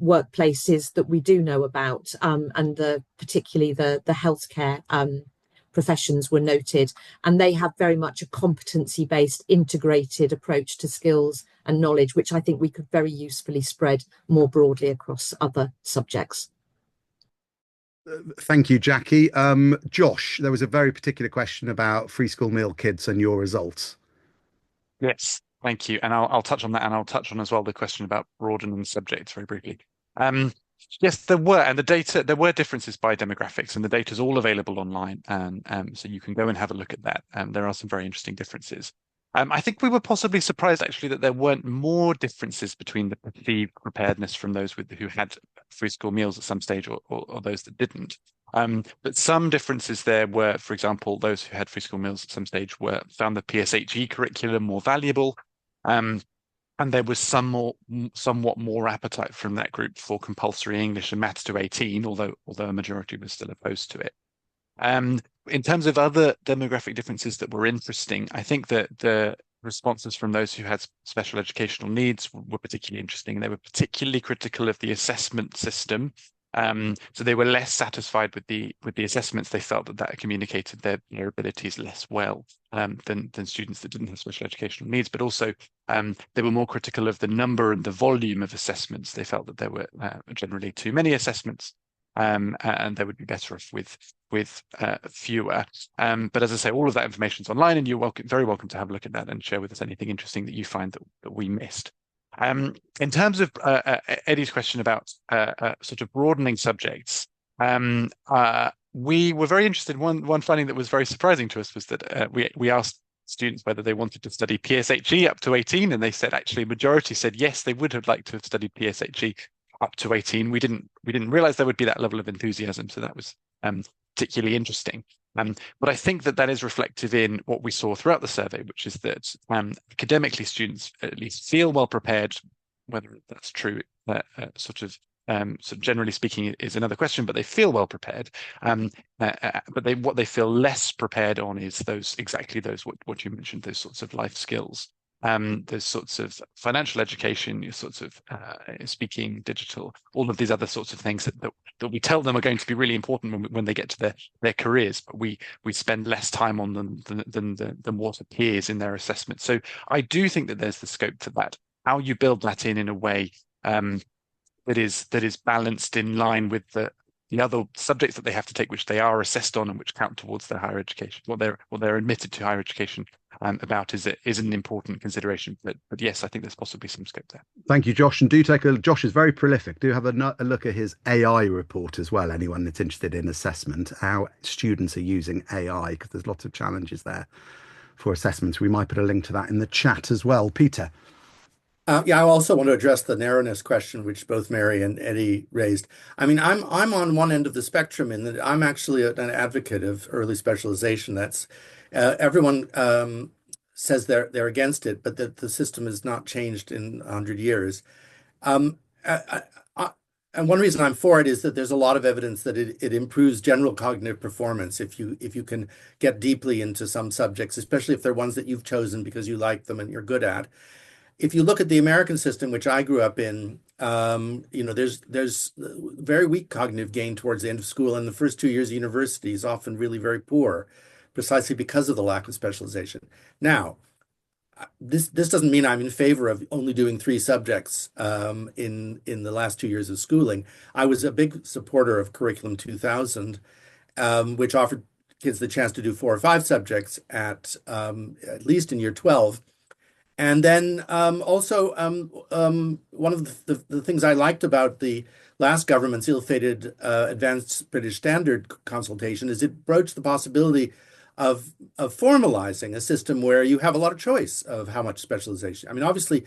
workplaces that we do know about, and particularly the healthcare professions were noted, and they have very much a competency-based integrated approach to skills and knowledge, which I think we could very usefully spread more broadly across other subjects. Thank you, Jackie. Josh, there was a very particular question about free school meal kits and your results. Yes, thank you. And I'll touch on that, and I'll touch on as well the question about broadening subjects very briefly. Yes, there were differences by demographics, and the data is all available online, and so you can go and have a look at that. There are some very interesting differences. I think we were possibly surprised actually that there weren't more differences between the perceived preparedness from those who had free school meals at some stage or those that didn't. But some differences there were, for example, those who had free school meals at some stage found the PSHE curriculum more valuable. And there was somewhat more appetite from that group for compulsory English and maths to 18, although a majority was still opposed to it. In terms of other demographic differences that were interesting, I think that the responses from those who had special educational needs were particularly interesting. They were particularly critical of the assessment system. So they were less satisfied with the assessments. They felt that communicated their abilities less well than students that didn't have special educational needs. But also they were more critical of the number and the volume of assessments. They felt that there were generally too many assessments, and they would be better off with fewer. But as I say, all of that information is online, and you're very welcome to have a look at that and share with us anything interesting that you find that we missed. In terms of Eddie's question about sort of broadening subjects, we were very interested. One finding that was very surprising to us was that we asked students whether they wanted to study PSHE up to 18, and they said actually a majority said yes, they would have liked to have studied PSHE up to 18. We didn't realize there would be that level of enthusiasm, so that was particularly interesting. But I think that is reflective in what we saw throughout the survey, which is that academically students at least feel well prepared. Whether that's true, sort of generally speaking, is another question. But they feel well prepared. But what they feel less prepared on is exactly those what you mentioned, those sorts of life skills. there's sorts of financial education, your sorts of speaking, digital, all of these other sorts of things that we tell them are going to be really important when they get to their careers, but we spend less time on them than what appears in their assessment. So I do think that there's the scope for that. How you build that in a way that is balanced in line with the other subjects that they have to take, which they are assessed on and which count towards their higher education, what they're admitted to higher education about is an important consideration. But yes, I think there's possibly some scope there. Thank you, Josh. And do Josh is very prolific. Do have a look at his AI report as well. Anyone that's interested in assessment, how students are using AI, because there's lots of challenges there for assessments. We might put a link to that in the chat as well. Peter. Yeah, I also want to address the narrowness question, which both Mary and Eddie raised. I mean, I'm on one end of the spectrum in that I'm actually an advocate of early specialization. That's everyone says they're against it, but that the system has not changed in 100 years. And one reason I'm for it is that there's a lot of evidence that it improves general cognitive performance if you can get deeply into some subjects, especially if they're ones that you've chosen because you like them and you're good at. If you look at the American system, which I grew up in, there's very weak cognitive gain towards the end of school, and the first 2 years of university is often really very poor, precisely because of the lack of specialization. Now, this doesn't mean I'm in favor of only doing 3 subjects in the last 2 years of schooling. I was a big supporter of Curriculum 2000, which offered kids the chance to do 4 or 5 subjects at least in year 12. And then also one of the things I liked about the last government's ill-fated Advanced British Standard consultation is it broached the possibility of formalizing a system where you have a lot of choice of how much specialization. I mean, obviously,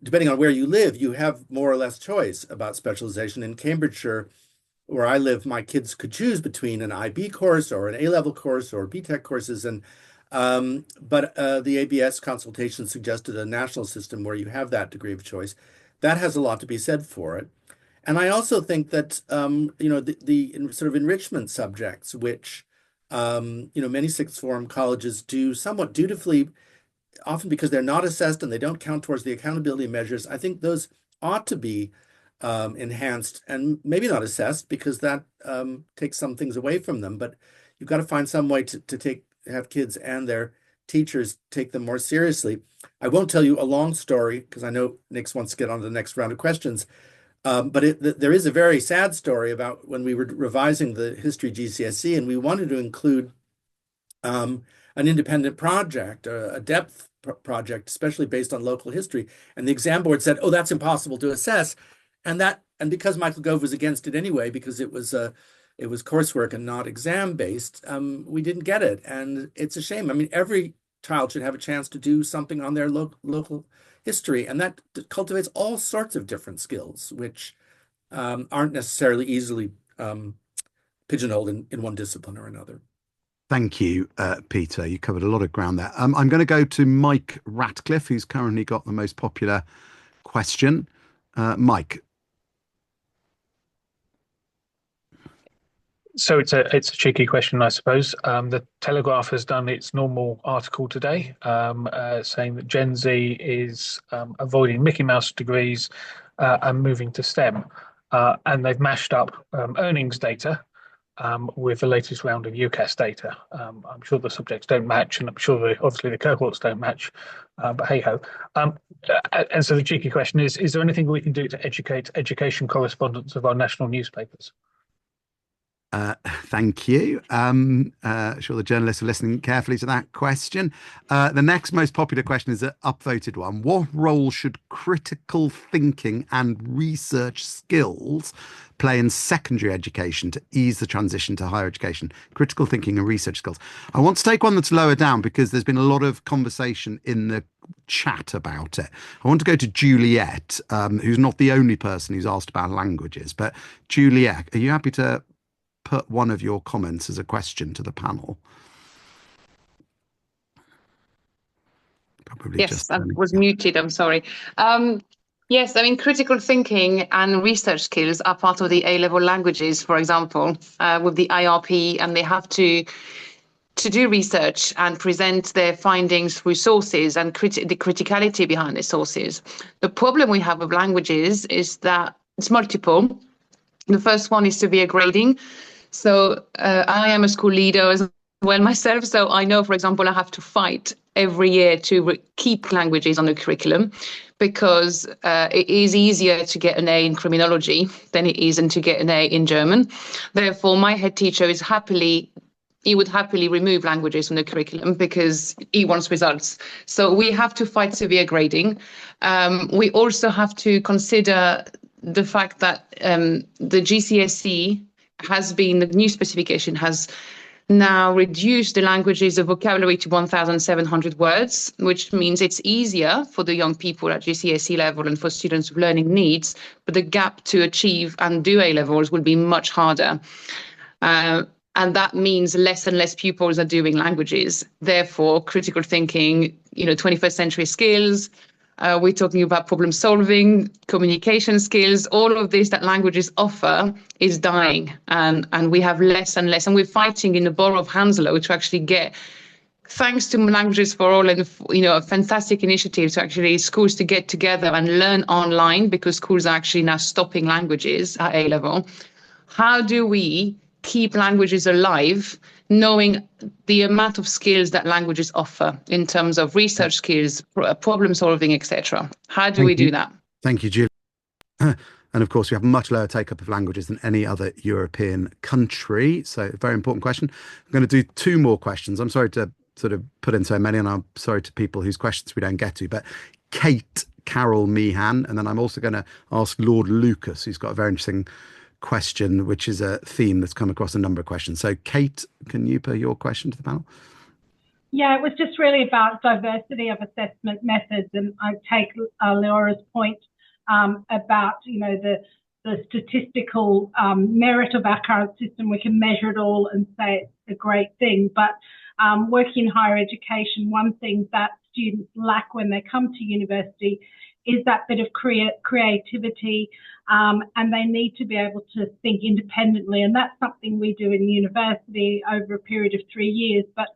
depending on where you live, you have more or less choice about specialization. In Cambridgeshire, where I live, my kids could choose between an IB course or an A-level course or BTEC courses, but the ABS consultation suggested a national system where you have that degree of choice. That has a lot to be said for it. And I also think that, the sort of enrichment subjects, which, many sixth form colleges do somewhat dutifully, often because they're not assessed and they don't count towards the accountability measures, I think those ought to be enhanced and maybe not assessed because that takes some things away from them. But you've got to find some way to have kids and their teachers take them more seriously. I won't tell you a long story because I know Nick wants to get on to the next round of questions. But there is a very sad story about when we were revising the history GCSE and we wanted to include an independent project, a depth project, especially based on local history. And the exam board said, "Oh, that's impossible to assess." And because Michael Gove was against it anyway, because it was coursework and not exam based, we didn't get it. And it's a shame. I mean, every child should have a chance to do something on their local history. And that cultivates all sorts of different skills, which aren't necessarily easily pigeonholed in one discipline or another. Thank you, Peter. You covered a lot of ground there. I'm going to go to Mike Ratcliffe, who's currently got the most popular question. Mike. So it's a cheeky question, I suppose. The Telegraph has done its normal article today, saying that Gen Z is avoiding Mickey Mouse degrees and moving to STEM. And they've mashed up earnings data with the latest round of UCAS data. I'm sure the subjects don't match, and I'm sure obviously the cohorts don't match, but hey-ho. And so the cheeky question is there anything we can do to educate education correspondents of our national newspapers? Thank you. Sure the journalists are listening carefully to that question. The next most popular question is an upvoted one. What role should critical thinking and research skills play in secondary education to ease the transition to higher education? Critical thinking and research skills. I want to take one that's lower down because there's been a lot of conversation in the chat about it. I want to go to Juliet, who's not the only person who's asked about languages, but Juliet, are you happy to put one of your comments as a question to the panel? Probably yes, I was muted, I'm sorry. Yes, I mean, critical thinking and research skills are part of the A-level languages, for example, with the IRP, and they have to to do research and present their findings through sources and the criticality behind the sources. The problem we have with languages is that it's multiple. The first one is severe grading. So I am a school leader as well myself. So I know, for example, I have to fight every year to keep languages on the curriculum, because it is easier to get an A in criminology than it isn't to get an A in German. Therefore, my head teacher he would happily remove languages from the curriculum because he wants results. So we have to fight severe grading. We also have to consider the fact that the GCSE the new specification has now reduced the languages of vocabulary to 1,700 words, which means it's easier for the young people at GCSE level and for students with learning needs, but the gap to achieve and do A levels will be much harder. And that means less and less pupils are doing languages. Therefore, critical thinking, 21st century skills, we're talking about problem solving, communication skills, all of this that languages offer is dying. And we have less and less. And we're fighting in the borough of Hounslow to actually get, thanks to Languages for All and a fantastic initiative to actually schools to get together and learn online, because schools are actually now stopping languages at A level. How do we keep languages alive, knowing the amount of skills that languages offer in terms of research skills, problem solving, etc.? How do we do that? Thank you, Julie. And of course, we have much lower take-up of languages than any other European country. So, very important question. I'm going to do two more questions. I'm sorry to sort of put in so many, and I'm sorry to people whose questions we don't get to, but Kate Carol Meehan, and then I'm also going to ask Lord Lucas, who's got a very interesting question, which is a theme that's come across a number of questions. So Kate, can you put your question to the panel? Yeah, it was just really about diversity of assessment methods, and I take Leora's point about the statistical merit of our current system. We can measure it all and say it's a great thing, but working in higher education, one thing that students lack when they come to university is that bit of creativity, and they need to be able to think independently. And that's something we do in university over a period of 3 years. But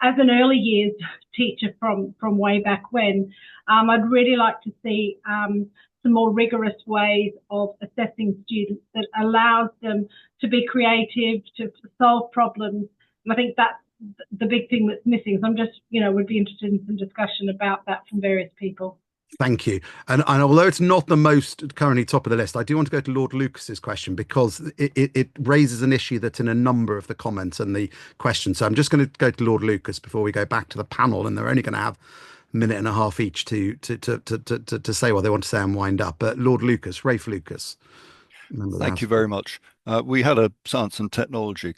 as an early years teacher from way back when, I'd really like to see some more rigorous ways of assessing students that allows them to be creative, to solve problems. And I think that's the big thing that's missing. So I'm just, would be interested in some discussion about that from various people. Thank you. And although it's not the most currently top of the list, I do want to go to Lord Lucas's question, because it raises an issue that's in a number of the comments and the questions. So I'm just going to go to Lord Lucas before we go back to the panel, and they're only going to have a minute and a half each to say what they want to say and wind up. But Lord Lucas, Rafe Lucas. Thank you very much. We had a Science and Technology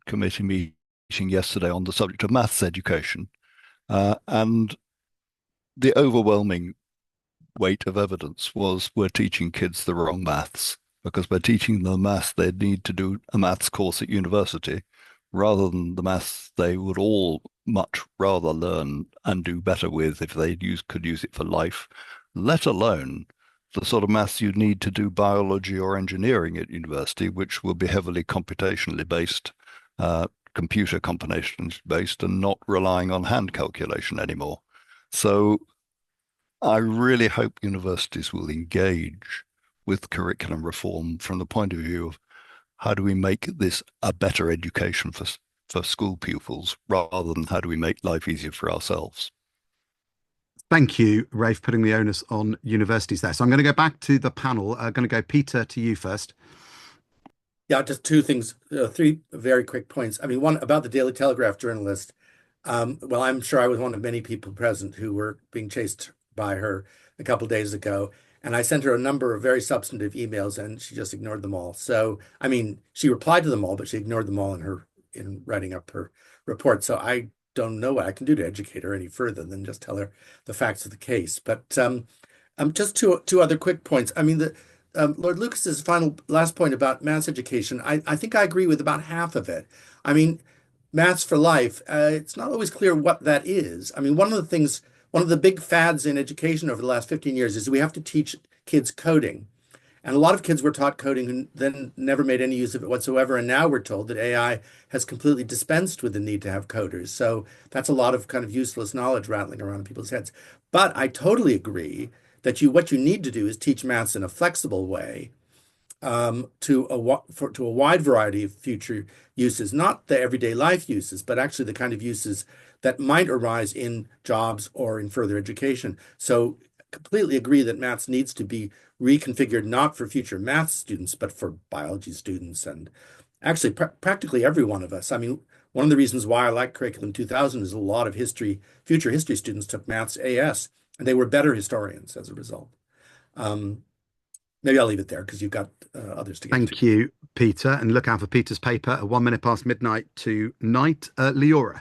Committee meeting yesterday on the subject of maths education, and the overwhelming weight of evidence was we're teaching kids the wrong maths, because by teaching them maths, they need to do a maths course at university rather than the maths they would all much rather learn and do better with if they could use it for life, let alone the sort of maths you'd need to do biology or engineering at university, which will be heavily computationally based, computer combinations based, and not relying on hand calculation anymore. So I really hope universities will engage with curriculum reform from the point of view of how do we make this a better education for school pupils, rather than how do we make life easier for ourselves. Thank you, Rafe, putting the onus on universities there. So I'm going to go back to the panel. I'm going to go Peter to you first. Yeah, just two things, three very quick points. I mean, one about the Daily Telegraph journalist. Well, I'm sure I was one of many people present who were being chased by her a couple of days ago, and I sent her a number of very substantive emails, and she just ignored them all. So, I mean, she replied to them all, but she ignored them all in writing up her report. So I don't know what I can do to educate her any further than just tell her the facts of the case. But just two other quick points. I mean, Lord Lucas's last point about maths education, I think I agree with about half of it. I mean, maths for life, it's not always clear what that is. I mean, one of the big fads in education over the last 15 years is we have to teach kids coding. And a lot of kids were taught coding who then never made any use of it whatsoever. And now we're told that AI has completely dispensed with the need to have coders. So that's a lot of kind of useless knowledge rattling around in people's heads. But I totally agree that what you need to do is teach maths in a flexible way, to a wide variety of future uses, not the everyday life uses, but actually the kind of uses that might arise in jobs or in further education. So completely agree that maths needs to be reconfigured, not for future math students, but for biology students and actually practically every one of us. I mean, one of the reasons why I like Curriculum 2000 is a lot of future history students took maths AS, and they were better historians as a result. Maybe I'll leave it there because you've got others to get to. Thank you, Peter. And look out for Peter's paper at 1 minute past midnight tonight. Leora.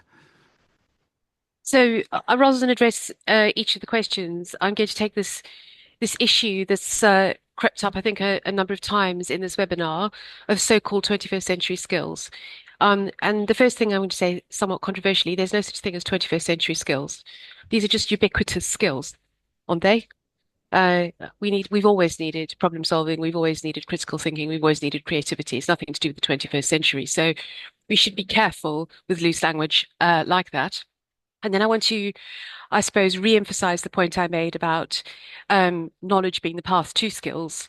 So rather than address each of the questions, I'm going to take this issue that's crept up, I think, a number of times in this webinar of so-called 21st century skills. And the first thing I'm going to say, somewhat controversially, there's no such thing as 21st century skills. These are just ubiquitous skills, aren't they? We've always needed problem solving, we've always needed critical thinking, we've always needed creativity. It's nothing to do with the 21st century. So we should be careful with loose language like that. And then I want to, I suppose, re-emphasize the point I made about knowledge being the path to skills.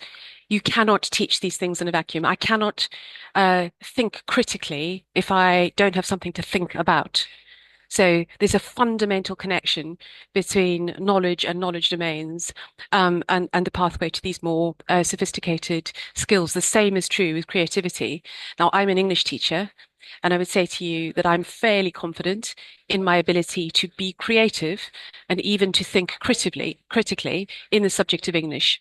You cannot teach these things in a vacuum. I cannot think critically if I don't have something to think about. So there's a fundamental connection between knowledge and knowledge domains, and the pathway to these more sophisticated skills. The same is true with creativity. Now, I'm an English teacher, and I would say to you that I'm fairly confident in my ability to be creative and even to think critically in the subject of English.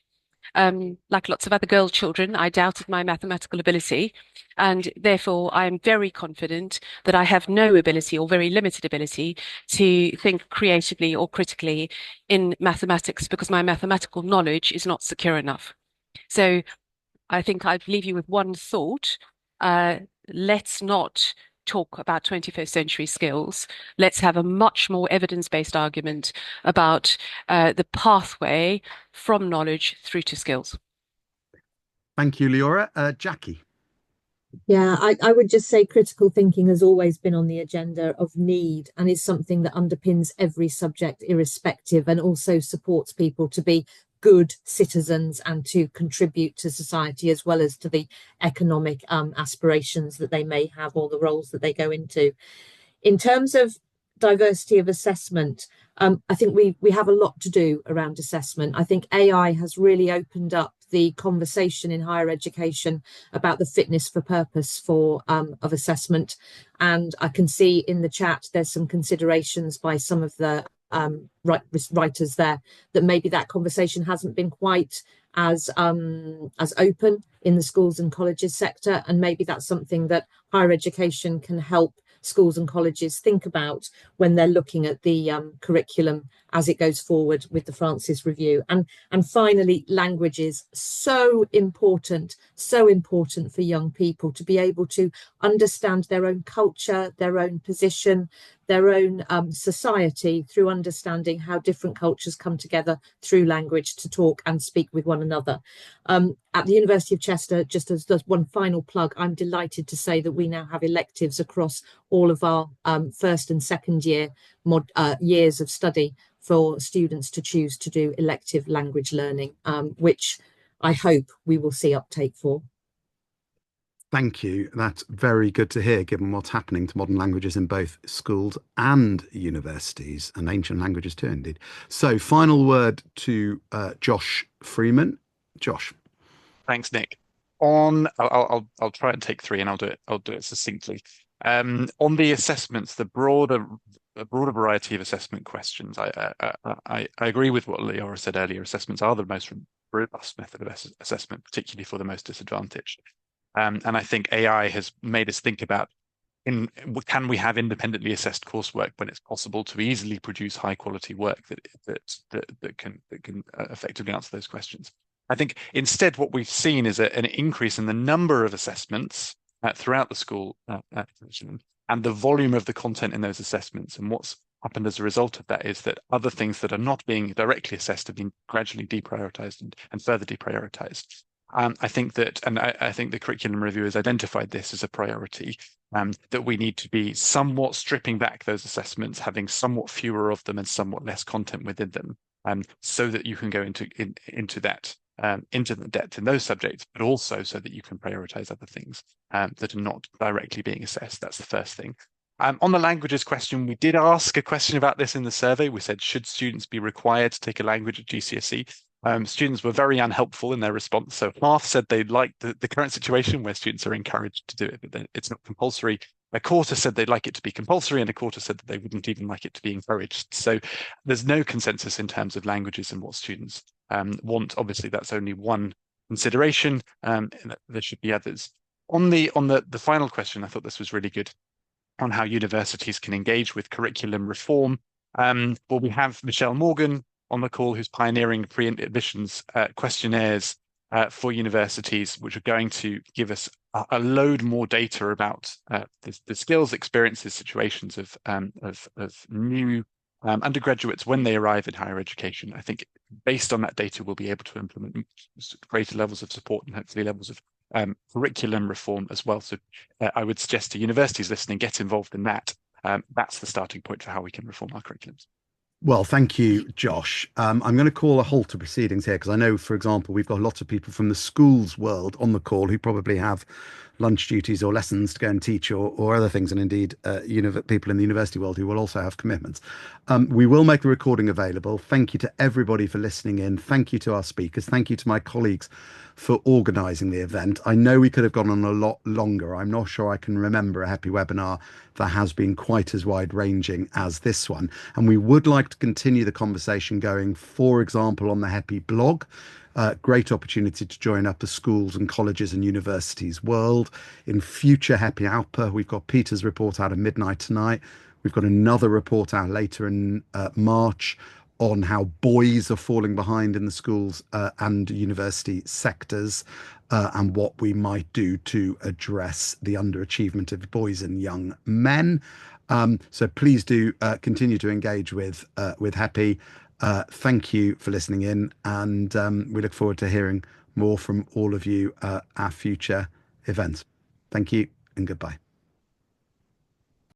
Like lots of other girl children, I doubted my mathematical ability, and therefore I am very confident that I have no ability or very limited ability to think creatively or critically in mathematics because my mathematical knowledge is not secure enough. So I think I'd leave you with one thought. Let's not talk about 21st century skills. Let's have a much more evidence-based argument about the pathway from knowledge through to skills. Thank you, Leora. Jackie. Yeah, I would just say critical thinking has always been on the agenda of need and is something that underpins every subject irrespective, and also supports people to be good citizens and to contribute to society as well as to the economic aspirations that they may have or the roles that they go into. In terms of diversity of assessment, I think we have a lot to do around assessment. I think AI has really opened up the conversation in higher education about the fitness for purpose of assessment. And I can see in the chat there's some considerations by some of the writers there that maybe that conversation hasn't been quite as open in the schools and colleges sector, and maybe that's something that higher education can help schools and colleges think about when they're looking at the curriculum as it goes forward with the Francis Review. And finally, language is so important for young people to be able to understand their own culture, their own position, their own society through understanding how different cultures come together through language to talk and speak with one another. At the University of Chester, just as one final plug, I'm delighted to say that we now have electives across all of our first and second year years of study for students to choose to do elective language learning, which I hope we will see uptake for. Thank you. That's very good to hear, given what's happening to modern languages in both schools and universities, and ancient languages too, indeed. So, final word to Josh Freeman. Josh. Thanks, Nick. I'll try and take three, and I'll do it succinctly. On the assessments, a broader variety of assessment questions. I agree with what Leora said earlier. Assessments are the most robust method of assessment, particularly for the most disadvantaged. And I think AI has made us think about, can we have independently assessed coursework when it's possible to easily produce high quality work that can effectively answer those questions. I think instead what we've seen is an increase in the number of assessments throughout the school and the volume of the content in those assessments. And what's happened as a result of that is that other things that are not being directly assessed have been gradually deprioritized and further deprioritized. I think that, and I think the curriculum review has identified this as a priority, that we need to be somewhat stripping back those assessments, having somewhat fewer of them and somewhat less content within them, so that you can go into the depth in those subjects, but also so that you can prioritize other things that are not directly being assessed. That's the first thing. On the languages question, we did ask a question about this in the survey. We said, should students be required to take a language at GCSE? Students were very unhelpful in their response. So half said they liked the current situation where students are encouraged to do it, but it's not compulsory. A quarter said they'd like it to be compulsory, and a quarter said that they wouldn't even like it to be encouraged. So there's no consensus in terms of languages and what students want. Obviously, that's only one consideration. There should be others. On the final question, I thought this was really good on how universities can engage with curriculum reform. Well, we have Michelle Morgan on the call, who's pioneering pre-admissions questionnaires for universities, which are going to give us a load more data about the skills, experiences, situations of new undergraduates when they arrive in higher education. I think based on that data, we'll be able to implement greater levels of support and hopefully levels of curriculum reform as well. So I would suggest to universities listening, get involved in that. That's the starting point for how we can reform our curriculums. Well, thank you, Josh. I'm going to call a halt to proceedings here because I know, for example, we've got lots of people from the schools world on the call who probably have lunch duties or lessons to go and teach or other things, and indeed people in the university world who will also have commitments. We will make the recording available. Thank you to everybody for listening in. Thank you to our speakers. Thank you to my colleagues for organising the event. I know we could have gone on a lot longer. I'm not sure I can remember a HEPI webinar that has been quite as wide-ranging as this one. And we would like to continue the conversation going, for example, on the HEPI blog. Great opportunity to join up the schools and colleges and universities world. In future HEPI Output, we've got Peter's report out at midnight tonight. We've got another report out later in March on how boys are falling behind in the schools and university sectors, and what we might do to address the underachievement of boys and young men. So please do continue to engage with HEPI. Thank you for listening in, and we look forward to hearing more from all of you at our future events. Thank you and goodbye.